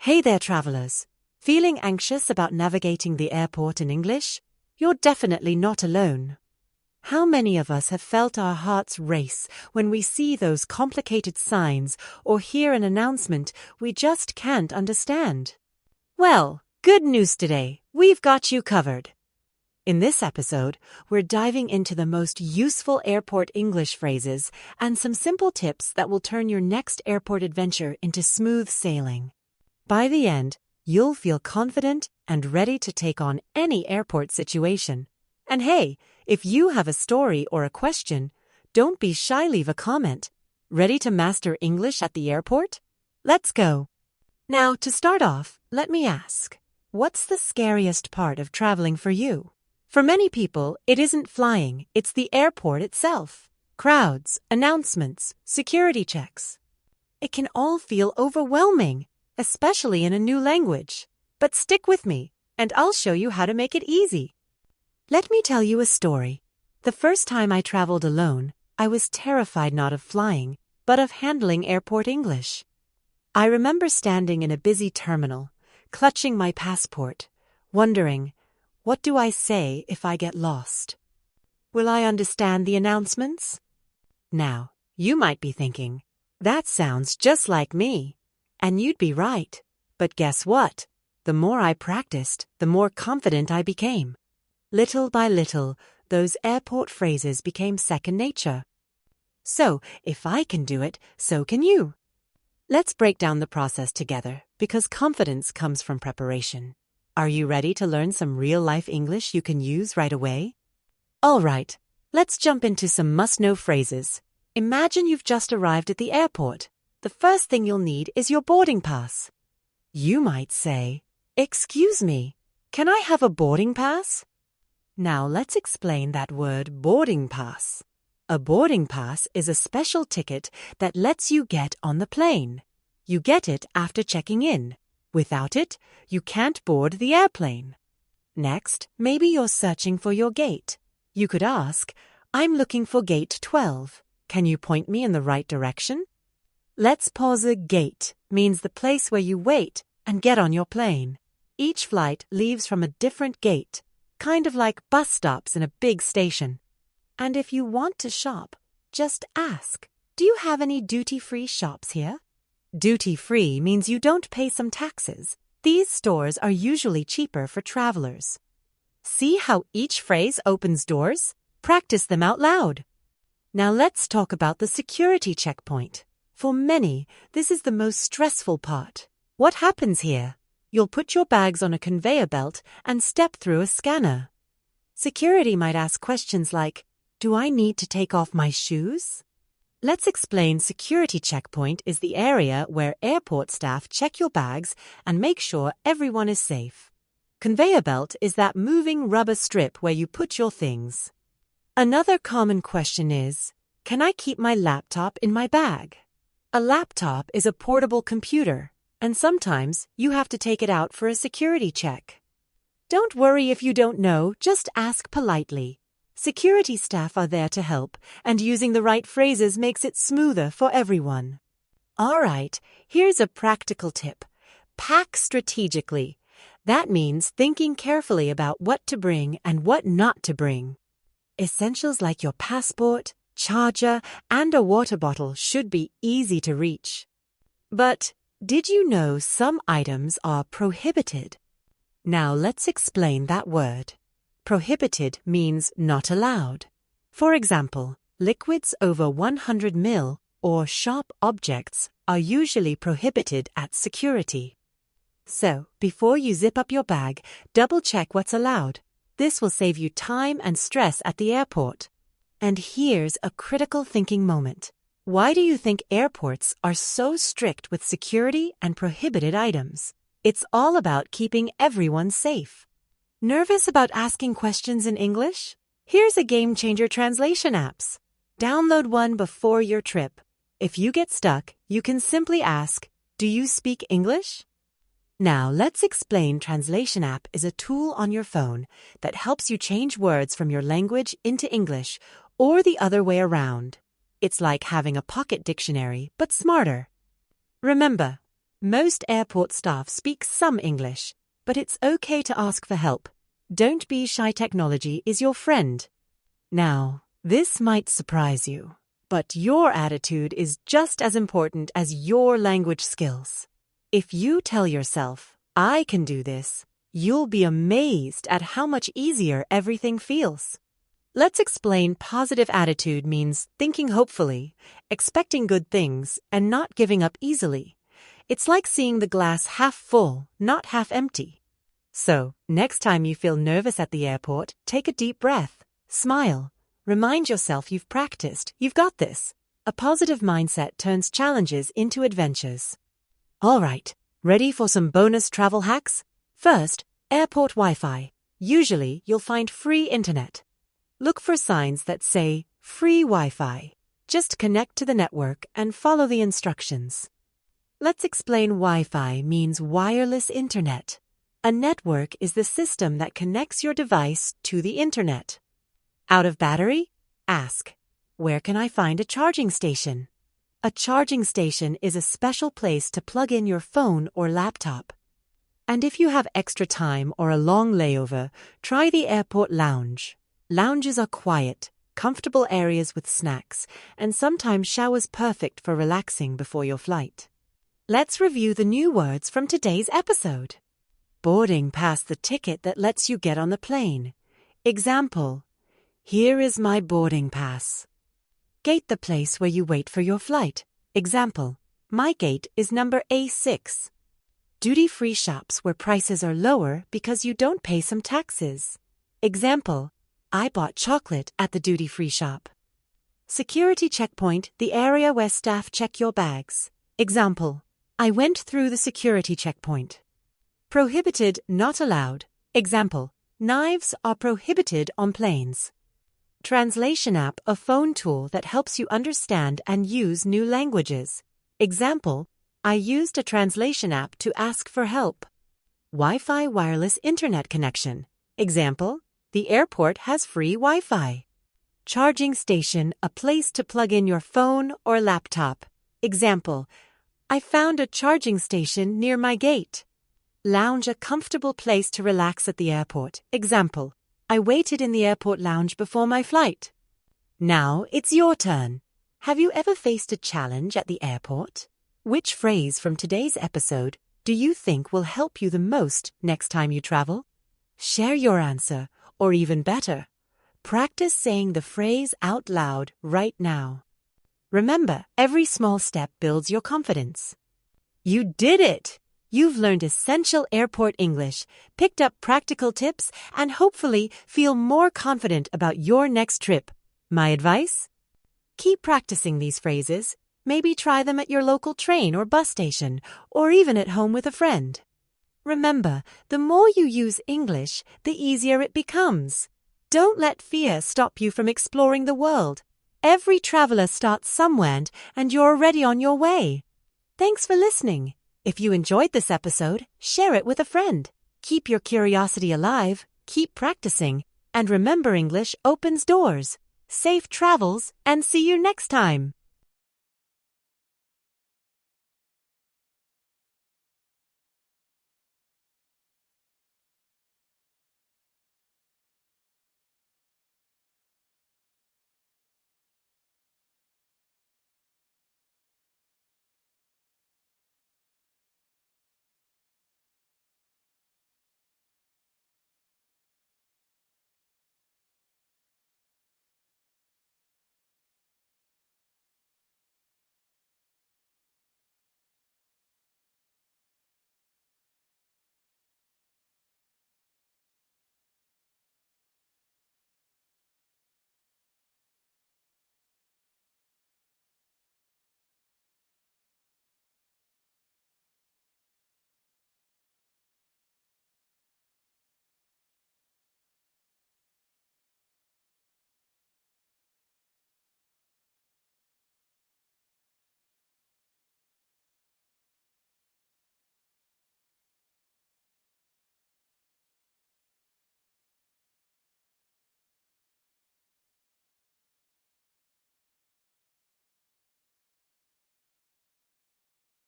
Hey there, travelers. Feeling anxious about navigating the airport in English? You're definitely not alone. How many of us have felt our hearts race when we see those complicated signs or hear an announcement we just can't understand? Well, good news today. We've got you covered. In this episode, we're diving into the most useful airport English phrases and some simple tips that will turn your next airport adventure into smooth sailing. By the end, you'll feel confident and ready to take on any airport situation. And hey, if you have a story or a question, don't be shy, leave a comment. Ready to master English at the airport? Let's go. Now, to start off, let me ask, what's the scariest part of traveling for you? For many people, it isn't flying, it's the airport itself. Crowds, announcements, security checks. It can all feel overwhelming, especially in a new language. But stick with me, and I'll show you how to make it easy. Let me tell you a story. The first time I traveled alone, I was terrified not of flying, but of handling airport English. I remember standing in a busy terminal, clutching my passport, wondering, what do I say if I get lost? Will I understand the announcements? Now, you might be thinking, that sounds just like me. And you'd be right. But guess what? The more I practiced, the more confident I became. Little by little, those airport phrases became second nature. So, if I can do it, so can you. Let's break down the process together, because confidence comes from preparation. Are you ready to learn some real-life English you can use right away? All right, let's jump into some must-know phrases. Imagine you've just arrived at the airport. The first thing you'll need is your boarding pass. You might say, "Excuse me, can I have a boarding pass?" Now let's explain that word boarding pass. A boarding pass is a special ticket that lets you get on the plane. You get it after checking in. Without it, you can't board the airplane. Next, maybe you're searching for your gate. You could ask, "I'm looking for gate 12. Can you point me in the right direction?" Let's pause. A gate means the place where you wait and get on your plane. Each flight leaves from a different gate, kind of like bus stops in a big station. And if you want to shop, just ask, "Do you have any duty-free shops here?" Duty-free means you don't pay some taxes. These stores are usually cheaper for travelers. See how each phrase opens doors? Practice them out loud. Now let's talk about the security checkpoint. For many, this is the most stressful part. What happens here? You'll put your bags on a conveyor belt and step through a scanner. Security might ask questions like, "Do I need to take off my shoes?" Let's explain. Security checkpoint is the area where airport staff check your bags and make sure everyone is safe. Conveyor belt is that moving rubber strip where you put your things. Another common question is, can I keep my laptop in my bag? A laptop is a portable computer, and sometimes you have to take it out for a security check. Don't worry if you don't know, just ask politely. Security staff are there to help, and using the right phrases makes it smoother for everyone. All right, here's a practical tip. Pack strategically. That means thinking carefully about what to bring and what not to bring. Essentials like your passport, charger, and a water bottle should be easy to reach. But did you know some items are prohibited? Now let's explain that word. Prohibited means not allowed. For example, liquids over 100 ml or sharp objects are usually prohibited at security. So, before you zip up your bag, double-check what's allowed. This will save you time and stress at the airport. And here's a critical thinking moment. Why do you think airports are so strict with security and prohibited items? It's all about keeping everyone safe. Nervous about asking questions in English? Here's a game-changer translation apps. Download one before your trip. If you get stuck, you can simply ask, "Do you speak English?" Now let's explain. Translation app is a tool on your phone that helps you change words from your language into English or the other way around. It's like having a pocket dictionary, but smarter. Remember, Most airport staff speak some English, but it's okay to ask for help. Don't be shy, technology is your friend. Now, this might surprise you, but your attitude is just as important as your language skills. If you tell yourself, I can do this, you'll be amazed at how much easier everything feels. Let's explain positive attitude means thinking hopefully, expecting good things, and not giving up easily. It's like seeing the glass half full, not half empty. So, next time you feel nervous at the airport, take a deep breath, smile, remind yourself you've practiced, you've got this. A positive mindset turns challenges into adventures. All right, ready for some bonus travel hacks? First, airport Wi-Fi. Usually, you'll find free internet. Look for signs that say free Wi-Fi. Just connect to the network and follow the instructions. Let's explain Wi-Fi means wireless internet. A network is the system that connects your device to the internet. Out of battery? Ask, where can I find a charging station? A charging station is a special place to plug in your phone or laptop. And if you have extra time or a long layover, try the airport lounge. Lounges are quiet, comfortable areas with snacks, and sometimes showers perfect for relaxing before your flight. Let's review the new words from today's episode. Boarding pass, the ticket that lets you get on the plane. Example, here is my boarding pass. Gate, the place where you wait for your flight. Example, my gate is number A6. Duty-free shops where prices are lower because you don't pay some taxes. Example, I bought chocolate at the duty-free shop. Security checkpoint, the area where staff check your bags. Example, I went through the security checkpoint. Prohibited, not allowed. Example, knives are prohibited on planes. Translation app, a phone tool that helps you understand and use new languages. Example, I used a translation app to ask for help. Wi-Fi, wireless internet connection. Example, the airport has free Wi-Fi. Charging station, a place to plug in your phone or laptop. Example, I found a charging station near my gate. Lounge, a comfortable place to relax at the airport. Example, I waited in the airport lounge before my flight. Now it's your turn. Have you ever faced a challenge at the airport? Which phrase from today's episode do you think will help you the most next time you travel? Share your answer, or even better, practice saying the phrase out loud right now. Remember, every small step builds your confidence. You did it! You've learned essential airport English, picked up practical tips, and hopefully feel more confident about your next trip. My advice? Keep practicing these phrases. Maybe try them at your local train or bus station, or even at home with a friend. Remember, the more you use English, the easier it becomes. Don't let fear stop you from exploring the world. Every traveler starts somewhere, and you're already on your way. Thanks for listening. If you enjoyed this episode, share it with a friend. Keep your curiosity alive, keep practicing, and remember, English opens doors. Safe travels, and see you next time.